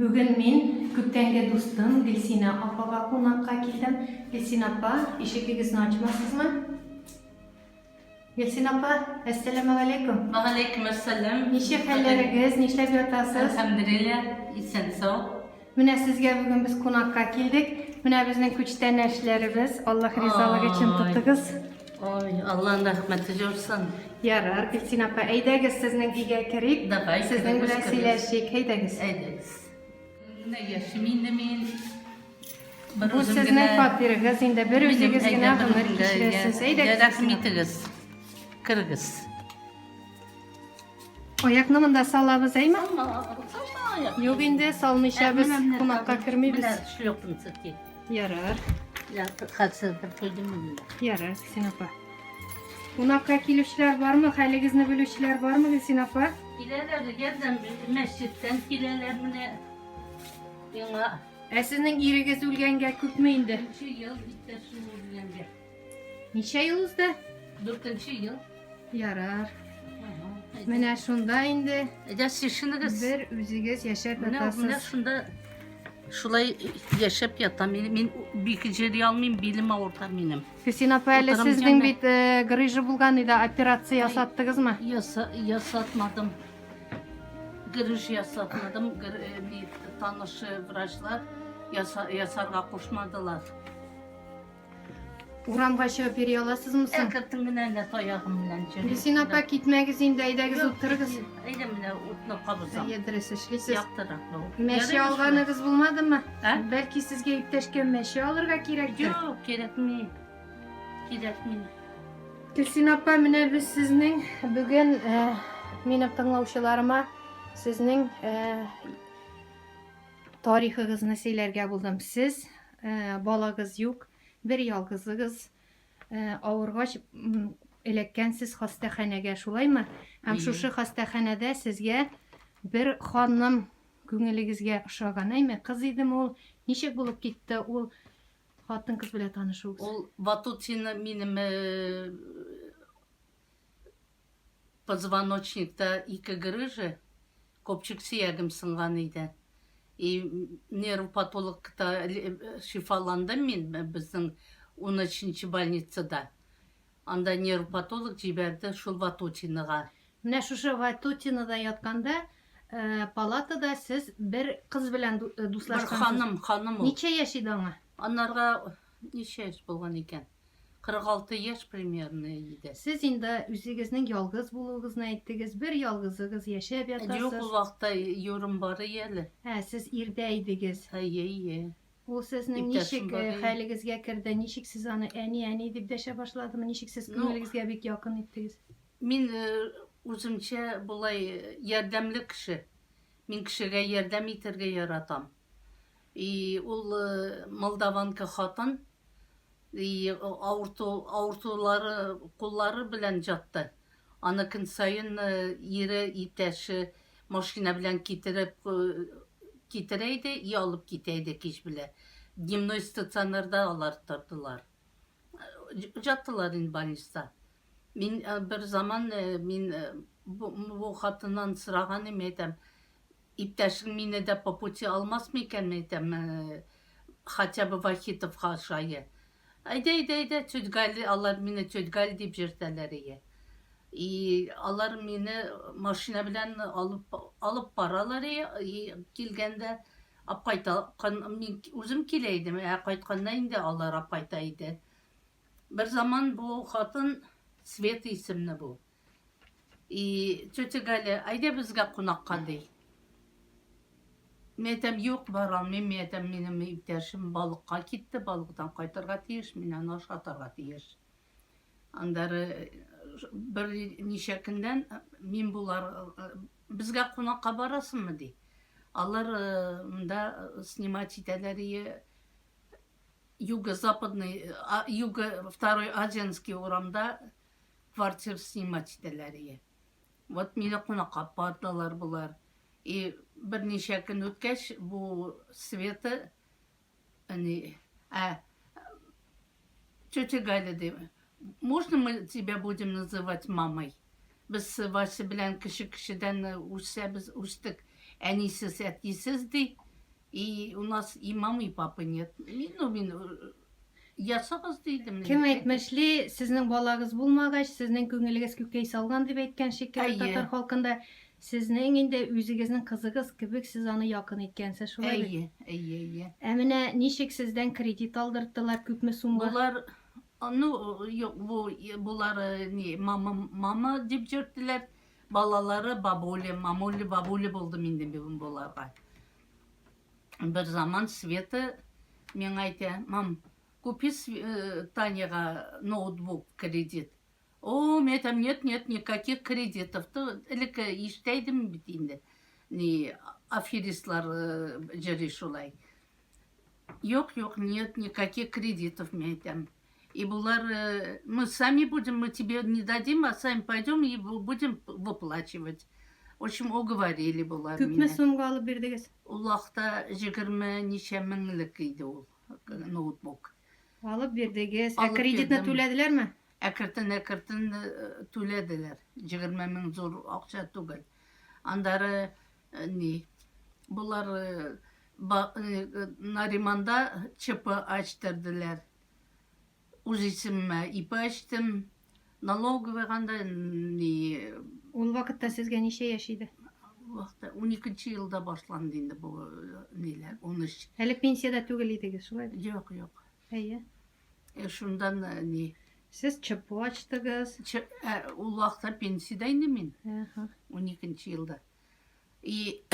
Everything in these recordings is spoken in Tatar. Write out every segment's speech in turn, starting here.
Bugün men köptengi dostum Gülsina apaga qonaqqa keldim. Gülsina apa, eshigingizni ochmasizmi? Gülsina apa, assalomu alaykum. Aleykümselam. Nechuk hallaringiz, nishlab yotasiz? Elhamdülillah. İsen sağ. Mana sizga bugun biz qonaqqa keldik. Mana bizning ko'chda narsalarimiz. Alloh rizoligi uchun tutdingiz. Oy, Allah'ın rahmeti olsun. Yarar, Gülsina apa, aydagiz sizning uyga kirib, Davay, sizning bilan kirib, siylashik, aydagiz. Ederiz. Ne yaşamayın demeyin. Bu sizning fakiringiz, endi bir o'zingizgina umr kechirasiz. Aydagiz. Rahmetiniz. Kırgız. Oyakni bunda solamiz, aymi? Ama Yo'q, endi solmaycha biz qonaqqa kirmaymiz. Şu yoktum sıkı. Yarar, Ya kaçırdım koydum mu? yarar, Gülsin apa. Qonaqqa keluvchilar bormi? Hayligizni biluvchilar bormi, Gülsin apa? Kileler geldim mescitten kileler mine. Yana Sizning eringiz o'lganga ko'pmi endi? 3 yıl bitti şu yenge. Necha yilingizda? 4 yıl. Yarar. Mana shunda endi Ya şişini kız. bir o'zingiz yashab Ne yotasiz. şunda şulay yaşap yatam. Men bir kiceri almayayım bilime ortam benim. Gülsin apa, hali O'tiramjan sizning ben. bit grijy bo'lgan edi, operatsiya yasatdingizmi? Yasatmadım. Gırış yasatmadım. Bir tanışı vrajlar yasarga koşmadılar. Uramga chiqib bera olasizmi siz? Erkektin bilen ayağım bilen. Gülsin apa, ketmagiz endi, aydagiz o'tirgiz. Öyle mi utlu kabızam. Yediriz ishlaysiz. Yaptırak bu. Meşe olganingiz bo'lmadimi? Ha? Balki sizga iptashga meşe olirga kerakdir. Yok gerekmiyor. Gerekmiyor. Gülsin apa, mana biz sizning bugun meni tinglovchilarima sizning tarihingizni siylarga bo'ldim. Siz bolagiz yo'q, bir yolg'izligiz, og'irg'och elakkansiz xastaxonaga, shulaymi? Ham shu xastaxonada sizga bir xonim ko'ngilingizga o'xshagan, aymi? Qiz edimi u? Nechuk bo'lib ketdi? U xotin qiz bilan tanishuvsiz. Ол Ватутина минем позвоночникта ике грыжы, kopчук сүйегим сынган иде. И нервпатологта шифаландым мен биздин 13-нчи больницада. Анда нервпатолог жиберди шул Ватутинага. Менә шушы Ватутинада ятканда, палатада сез bir qiz bilan Бир дуслашкансыз. ханым ул. Нече яш иде аңа? Анарга нече яш болгон экен? 46 яш примерно иде. Сез инде үзегезнең ялгыз булуыгызны әйттегез, bir ялгызыгыз яшәп Жок, ятасыз. ул вакытта юрым бар әле. Сез ирдә идегез. Ие. Ул сезнең Иптәшем ничек бар иде. хәлегезгә керде? Ничек сез аны әни дип дәшә башладымы? Ничек сез күңелегезгә бик якын иттегез? Мин үземчә булай ярдәмле кеше. Мин кешегә ярдәм итәргә яратам. И ул молдаванка хатын и ауртулары куллары белән жатты. Аны көн сайын ире иптәше машина белән китерә иде, и алып китә иде кич белән. Дневной стационарда алар тордылар. Жаттылар инде больниста. Мин bir zaman min bu хатыннан сыраган әйтәм. İptaşın mine de papuçi almaz mı iken meydem хотя бы Vahitовға şayı. Ayda çödgali alır mine çödgali deyip jirteler iyi. Alır mine maşina bilen alıp paralar iyi. Kilgende apayta uzun kileydim. Qaytqanda indi alır apaytaydı. Bir zaman bu hatın Svet isimli bu. Çödgali ayda bizge qonaqqa değil. Metem yok baralmayım, metem benim iptaşım balıkka gitti, balıktan qaytarga tiyiş, menen aşatarga tiyiş. Andары bir neçe günden men bular bizge qonaqqa barasınmı dey. Alар da снимать ителери юго-западный, второй Азианский урамда квартир снимать ителери. Вот meni qonaqqa bardılar bular. Bir neçe gün ötkeş bu Sveti тетя Галя deyip, можно мы тебя будем называть мамой? Biz Vasi bilen kişiden uçsa biz uçtuk. Enisiz etisiz di. И у нас и мамы, и папы нет. Мин ясагыз дидим. Кем әйтмешли, сезнең балагыз булмагач, сезнең күңелегез күкәй салган дип әйткән шикелле Әйе. татар халкында сезнең инде үзегезнең кызыгыз кебек сез аны якын иткәнсез, шулай бит? Әйе. Ә менә ничек сездән кредит алдырттылар, күпме сумга? Булар, yok булар не мама дип җөрттеләр. Балалары мамули булды инде буларга. Bir zaman Sveta мен айтты, мам, купи Таняға ноутбук кредит. О, мен там нет никаких кредитов. Элек иштейдим бит инде. Не аферистлар жери шулай. Yok, нет никаких кредитов, мен айтам. И булар, мы сами будем, мы тебе не дадим, а сами пойдем и будем выплачивать. В общем, уговорили булар Күпме меня. сумга алып бирдегез? Улақта 20 неше меңлік иде ул ноутбук. Алып бирдегез. Ә Алып кредитны бирдем. түләделәрме? Әкіртін түләделер. 20 мең зор ақша түгел. Андары бұлар Нариманда ЧП açtırdılar. Уз исеміме ИП açtım. Налоговый қанда Ул вакытта сезгә ничә яшь иде? Вақытта 12 жылда башланды инде бұл нелер. 13. Әле пенсияда түгел идегез, шулай бит? Жоқ. Әйе. Шундан Сез ЧП ачтыгыз. ул вақытта пенсияда инде мен. Аха. 12 жылда. И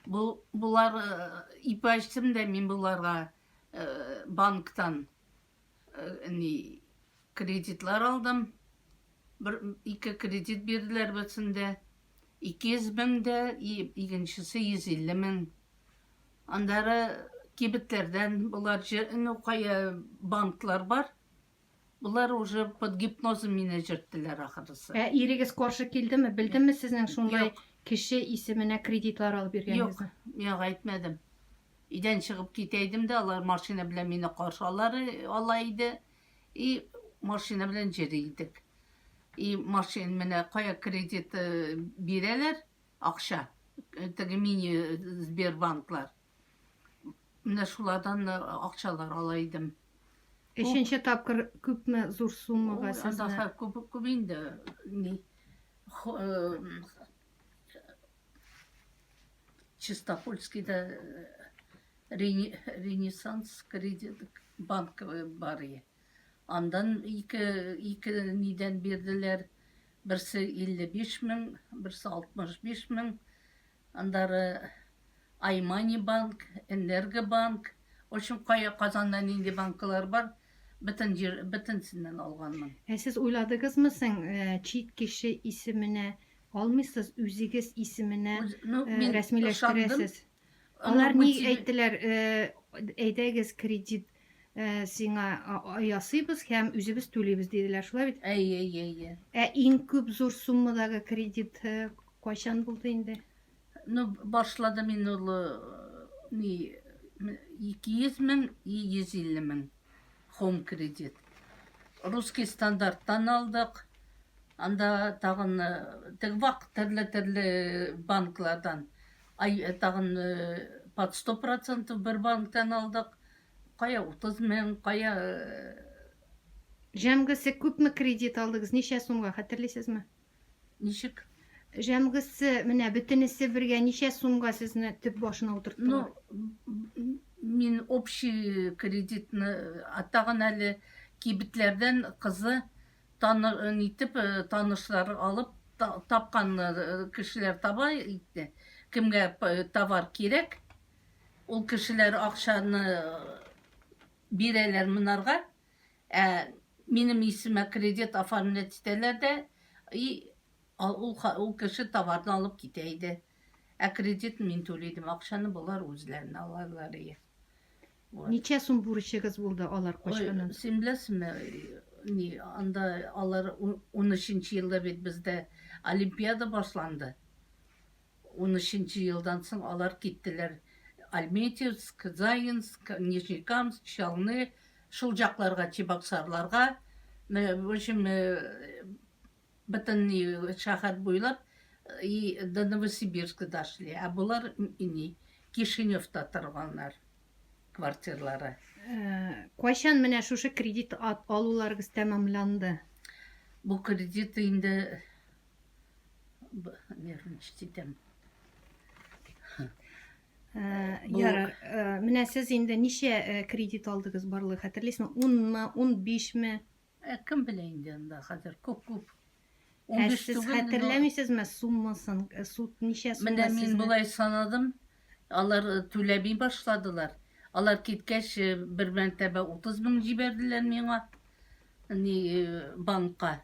бұлар ИП açtым да мен бұларға банктан кредитлар алдым. Екі кредит берділер бітсінде. 200 меңді, екіншісі 150 мың. Андары кебіттерден бұлар қая банклар бар. Бұлар уже под гипнозом мені жүрттілер ақырысы. Ә ирегез каршы килдеме? Белдеме сезнең шундай Юк. кеше исеменә кредитлар алып Yok, биргәнегезне? мен айтмадым. Үйден шығып кетейдім де, алар машина білен мені алайды. И машина білен жерейдік. И машина мені қая кредит берелер, ақша. Тігі мини Сбербанклар. Мені шулардан ақшалар алайдым. Өченче тапкыр күпме зур суммага сезне? Анда көп инде. Чистопольскийда Ренессанс кредит банк бар е. Андан екі неден берділер. Бірсі 55 мың, бірсі 65 мың. Андары Аймани банк, Энергобанк. В общем, қая Қазандан инде банкалар бар. Бітінсінен алғанмын. Сез уйладыгызмы соң чит кеше исеменә алмыйсыз, үзегез исеменә рәсмиләштерәсез? Алар ни әйттеләр? Әйдәгез кредит сиңа ясыйбыз һәм үзебез түлибез диделәр, шулай бит? Әйе. Ә иң күп зур суммадагы кредит кайчан булды инде? Башлады мен ул 200 мың и 150 мың. Home кредит. Русский стандарттан алдық. Анда тағын вақ түрлі банклардан. Тағын под 100% бір банктан алдық. Қая 30 мың, қая... Жәмгісі күпме кредит алдыгыз? Ничә сумга, хәтерлисезме? Ничек? Жәмгісі, менә бөтенесе бергә ничә сумга сезне төп башына утырттылар? Мен общий кредитны аттаған әлі кибетлерден қызы танышлар алып тапқан кішілер таба итті. Кімге товар керек, ол кішілер ақшаны берелер мұнарға. Менің исіме кредит оформлять етелер де, ол кіші товарды алып кетейді. Кредит мен төлейдім, ақшаны бұлар өзлеріне аларлар ие. Ничә сум бурычыгыз булды алар качканнан? Сен білесіңме, анда алар 13 жылда бет бізде Олимпиада башланды. 13 жылдан соң алар кеттілер. Альметьевск, Заинск, Нижнекамск, Чалны, шул жақтарға, Чебоксарларға, в общем, бүтін шахар бойлап, и до Новосибирска дошли. А бұлар Кишиневта торганнар квартирлары. Кайчан менә шушы кредит алуларыгыз тәмамланды? Бу кредит инде нервничать итәм. Ярар. Менә сез инде ничә кредит алдыгыз барлыгы хәтерлисезме? 10-мы, 15-ме? Кем белә инде анда хәзер күп. Сез хәтерләмисезме суммасын? Суд ничә сумма Менә мин сезне? булай санадым. Алар түләби башладылар. Алар киткәч бер мәртәбә 30 мең җибәрделәр миңа. Банкка.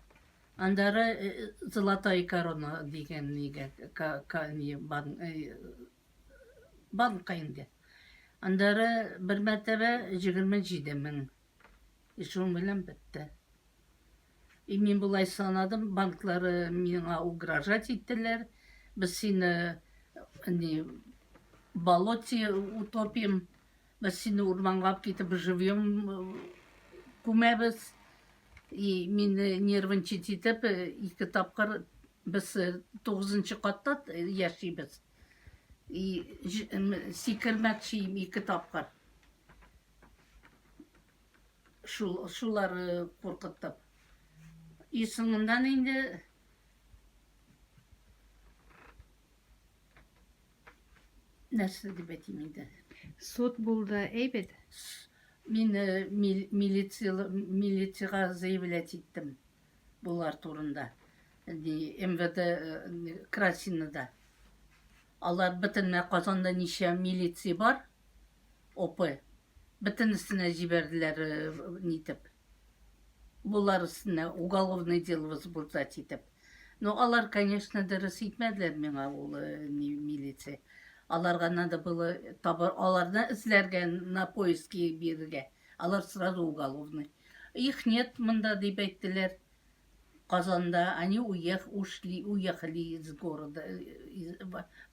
Андары Золотая корона дигән нигә банкка инде. Андары бер мәртәбә 27 мең. Шуның белән бетте. Мин булай санадым, банклары миңа угрожать иттеләр. Без сине болоте утопим, без сине урманга алып китеп живьем күмәбез. Мин нервничать итеп, 2 тапкыр без 9-нчы катта яшибез. Сикермәкчiyim 2 тапкыр. Шулар куркытып. Соңыннан инде нәрсә дип әйтим инде. Суд булды, әйбет. Мин милицияга заявлять иттем булар турында. МВД Красинада. Алар бөтенләй Казанда ничә милиция бар? ОП. Бөтенесенә җибәрделәр нитеп. Булар өстенә уголовное дело возбуждать итеп. Но алар, конечно, дөрес итмәделәр миңа ул милиция. Аларга надо было аларны эзләргә, на поиски бирергә. Алар сразу уголовный. Их нет монда дип әйттеләр. Казанда они уехали из города.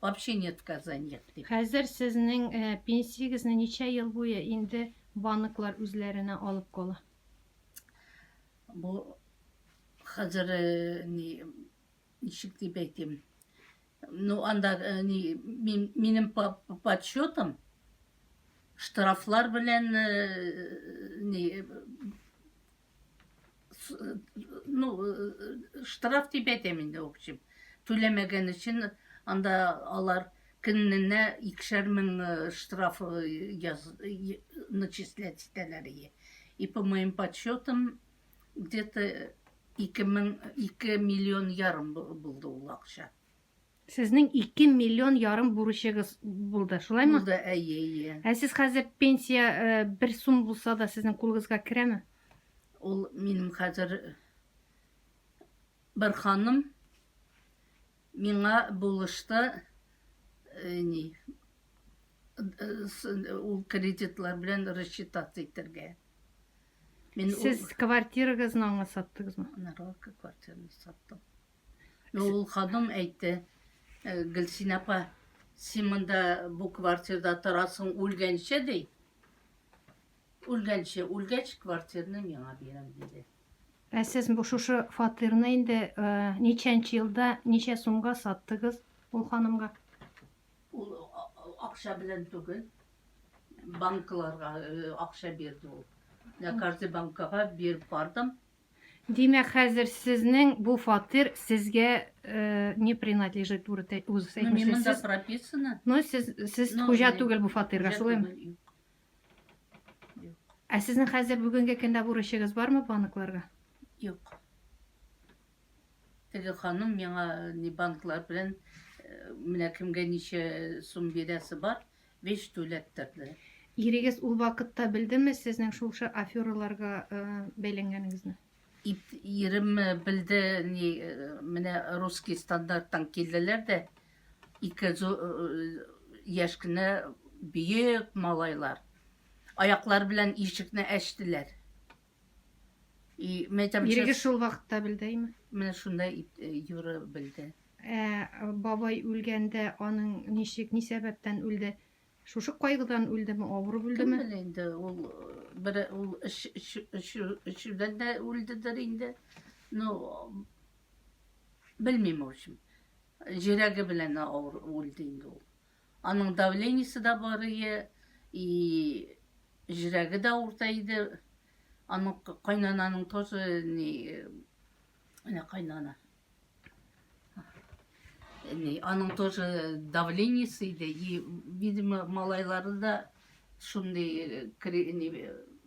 Вообще нет в Казани. Хәзер сезнең пенсиягезне ничә ел буе инде банклар үзләренә алып кала? Бу хәзер ничек дип әйтим. Ну, анда минем подсчетом штрафлар белән штраф дип әйтәм инде, в общем. Түләмәгән өчен анда алар көненә 2 мең штраф начислять итәләр. И по моим подсчетам где-то 2 миллион ярым булды ул акча. Сезнең 2 миллион ярым бурычыгыз булды, шулаймы? Булды, әйе. Сез хәзер пенсия 1 сум булса да сезнең кулыгызга керәме? Ул минем хәзер бер ханым миңа булышты ул кредитлар белән рассчитаться итәргә. Сез квартирагызны аңа саттыгызмы? Нарка квартираны саттым. Но ул ханым әйтте, Гөлсин апа, син монда бу квартирада торасың үлгәнчә ди. Үлгәч квартираны миңа бирәм диде. Сез бу шушы фатирны инде ничәнче елда, ничә сумга саттыгыз ул ханымга? Ул акча белән түгел, банкларга акча бирде ул. На каждый банкага биреп бардым. Димәк, хәзер сезнең бу фатир сезгә не принадлежит үзегез Мин монда әйтмисез. прописано. Ну, сез хуҗа түгел бу фатирга, шулаймы? Сезнең хәзер бүгенге көндә бурычыгыз бармы банкларга? Юк. Теге ханым миңа банклар белән менә кемгә ничә сум бирәсе бар, 5 түләттерде. Ирегез ул вакытта белдеме сезнең шушы афераларга бәйләнгәнегезне? Ирем білді, менә русский стандарттан келделер де, 2 яшкіне бүйек малайлар. Аяклар белән ишекне әчтеләр. Ирегез шул вакытта белдеме? Менә шунда юры білді. Бабай үлгәндә аның ничек, ни сәбәптән үлде? Шушы кайгыдан үлдеме, авырып үлдеме? Кем белә инде, ул эшүдән дә үлдедер инде. Ну, белмим, в общем. Жүрәге белән үлде инде ул. Аның давлениесі да бар ие, и жүрегі де ауыртайды. Аның қайнананың тоже не қайнана. Аның тоже давлениесі еді. И, видимо, малайлары да шундай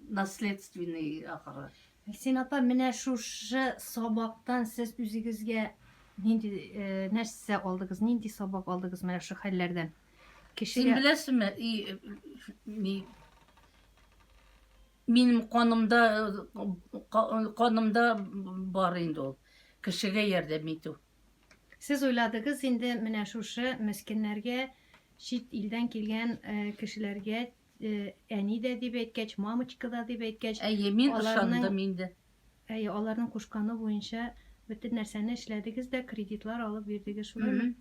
наследственный ақыры. Гөлсин апа, менә шушы сабактан сез үзегезгә нинди нәрсә алдыгыз, нинди сабак алдыгыз менә шу хәлләрдән? Сен білесіңме, менің қанымда бар енді ол. Кішіге ярдәм итү. Сез уйладыгыз инде менә шушы мескеннәргә, чит илдән килгән кешеләргә әни дә дип әйткәч, мамочка да дип әйткәч, Мен ышандым инде. Аларның кушканы буенча бөтен нәрсәне эшләдегез дә, кредитлар алып бирдегез, шулаймы?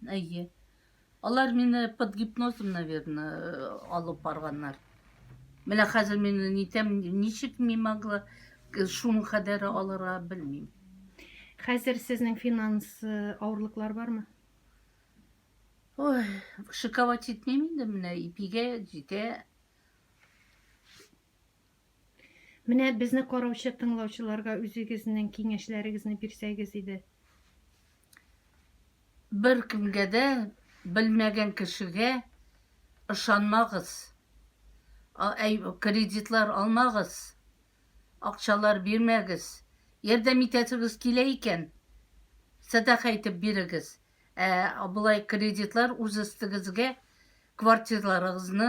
Алар мені под гипнозом, наверное, алып барганнар. Менә хәзер мен нитәм, ничек мин могла шуның кадәре алырга белмим. Хәзер сезнең финанс авырлыклар бармы? Ой, шиковать итмим инде, менә ипигә җитә. Менә безне караучы тыңлаучыларга үзегезнең киңәшләрегезне бирсәгез иде. Бер кемгә дә, белмәгән кешегә ышанмагыз. Кредитлар алмагыз. Акчалар бирмәгез. Ярдәм итәсегез килә икән, садака итеп бирегез. Булай кредитлар үз өстегезгә квартираларыгызны,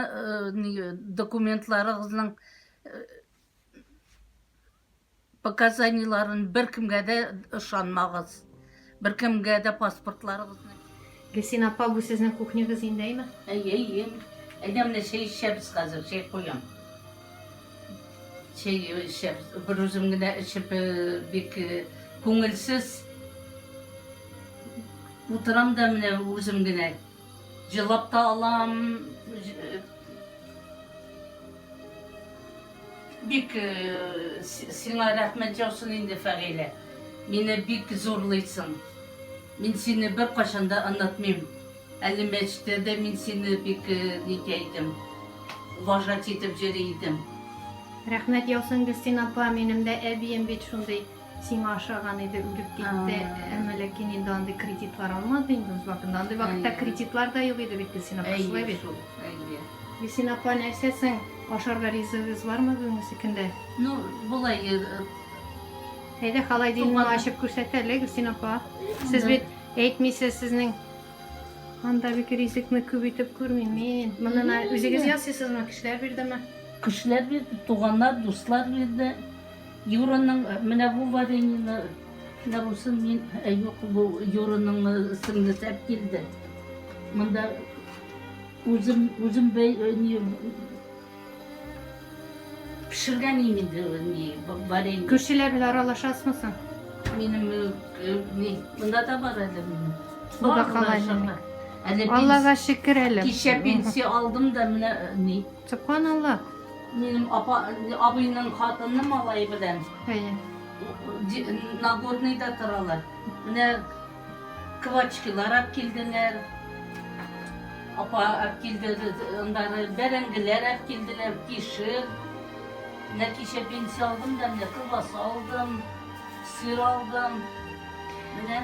документларыгызның показанияларын бер кемгә дә ышанмагыз. Бер кемгә дә паспортларыгызны. Гөлсин апа, бу сезнең кухнягыз индәйме? Әйдә менә чәй эчәбез хәзер, чәй куям. Чәй эчәбез. Бер үзем генә эчеп бик күңелсез утырам да менә үзем генә. Җылап та алам. Бик сиңа рәхмәт яусын инде, Фәгыйлә. Мине бик зурлыйсың. Мин сине бер кашанда онытмыйм. Әле мәчеттә мин сине бик нитәйдем. Уважать итеп җөридем. Рәхмәт яусын, Гөлсин апа, минем дә әбием бит шундый сиңа ашаган иде, үлеп китте. Әмма ләкин инде андый кредитлар алмады инде үз вакытында. Андый вакытта кредитлар да юк иде бит, Гөлсин апа, шулай бит. Гөлсин апа, нәрсәсең? Ашарга ризыгыз бармы бүгенге көндә? Ну, булай. Әйдә, холодильникны ачып күрсәтәле, Гөлсин апа. Сез бит әйтмисез, сезнең анда бик ризыкны күп итеп күрмим мин. Моны үзегез ясыйсызмы, кешеләр бирдеме? Кешеләр бирде, туганнар, дуслар бирде. Юраның менә бу вареньены, менә бусын мин, юк, бу Юраның сеңлесе әп килде. Монда үзем пешергән инде варенье. Күршеләр белән аралашасызмы соң? Минем монда да бар әле минем. Бу да калай. Әле Аллага шөкер әле. кичә пенсия алдым да менә Субханалла. Минем абыйның хатыны малай белән Нагорныйда торалар. Менә квачкалар алып килделәр. Апа алып килде, андары бәрәңгеләр алып килделәр, кишер. Менә кичә пенсия алдым да менә кылбаса алдым, сыр алдым. Менә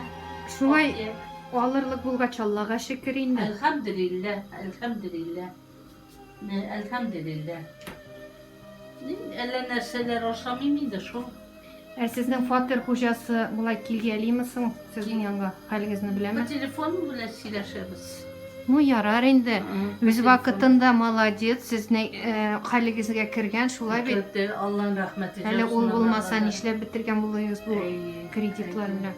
Шулай алырлык булгач, Аллага шөкер инде. Әлхәмдүлилләh, әлхәмдүлилләh. Әлхәмдүлилләh. Әллә нәрсәләр ашамыйм инде шул. Сезнең фатир хуҗасы булай килгәлиме соң сезнең янга? Хәлегезне беләме? Телефон белән сөйләшәбез. Ну, ярар инде. Үз вакытында молодец, сезнең хәлегезгә кергән, шулай бит. Аллаһның рәхмәте. Әле ул булмаса, нишләп бетергән булыгыз бу кредитлар белән?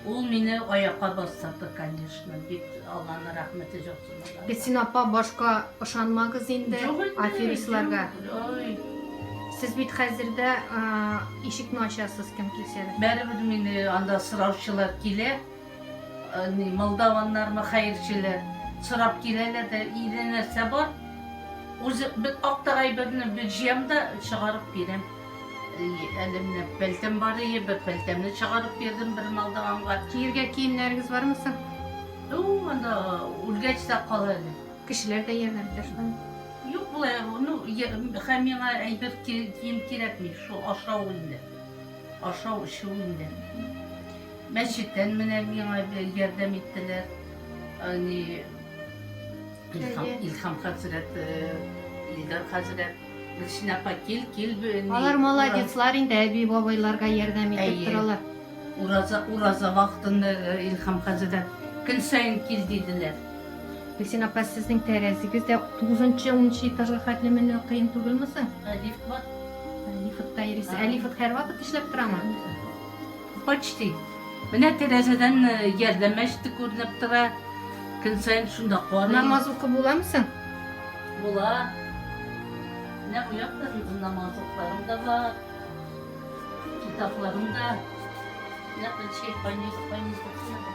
Ул мине аякка бастырды, конечно. Бик Аллаһның рәхмәте җаксына. Гөлсин апа, башка ышанмагыз инде аферистларга. Сез бит хәзердә ишекне ачасыз, кем килсә дә. Бәребез мине анда сораучылар килә. Молдаваннармы, хәерчеләр сорап киләләр дә, иде нәрсә бар. Үзе бит актагай берне җыям да чыгарып бирәм. Әле менә пәлтәм бар иде, бер пәлтәмне чыгарып бирдем бер молдаванга. Киергә киемнәрегез бармы соң? Анда үлгәч тә кала әле. Kişiler de yardım eder. Yok bulay onu hem yana ayber kiyim kiretmiş şu aşağı indi. Aşağı şu indi. Mescitten mine yana bir yardım ettiler. Hani İlham Hazret, İlgar Hazret, Gülşinapa kil. Alar maladetslar indi, bir babaylarga yardım edip Ey. duralar. Uraza vaktinde İlham Hazret gün sayın kil dediler. Gülsin apa sizin terazigizde 9-10 etajga hatlemini kıyın tugulmasın? Lift var. Lifat dairesi. Lifat her vakit işlep durama. Почти. Mine terezeden yerlemeşti görünüp tura. Gün sayın şunda koyayım. Namaz okup bulamısın? Bula. Ne bu yaptın? Namazlıklarım da var. Kitaplarım da. Ne bu şey paylaştık.